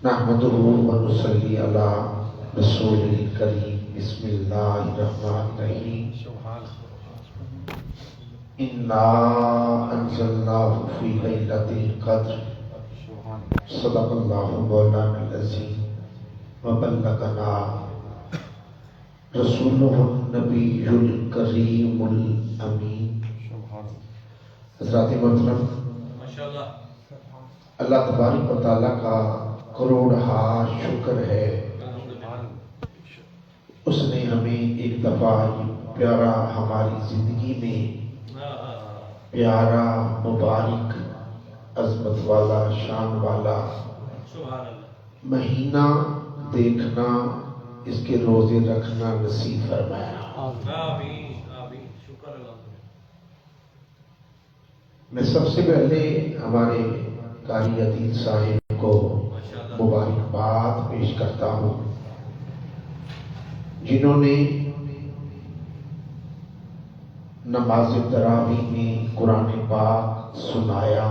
نحمده ونصلي على رسول الكريم بسم الله الرحمن الرحيم إنا أنزلناه في ليلة القدر صدق الله مولانا العظيم وبلغنا رسوله النبي الكريم الأمين. حضرات محترم، اللہ تبارک و تعالیٰ کا کروڑہا شکر ہے، اس نے ہمیں ایک دفعہ پیارا ہماری زندگی میں پیارا مبارک عظمت والا شان والا مہینہ دیکھنا، اس کے روزے رکھنا نصیب فرمایا. میں سب سے پہلے ہمارے قاری عدیل صاحب کو مبارکباد پیش کرتا ہوں، جنہوں نے نماز تراویح میں قرآن پاک سنایا.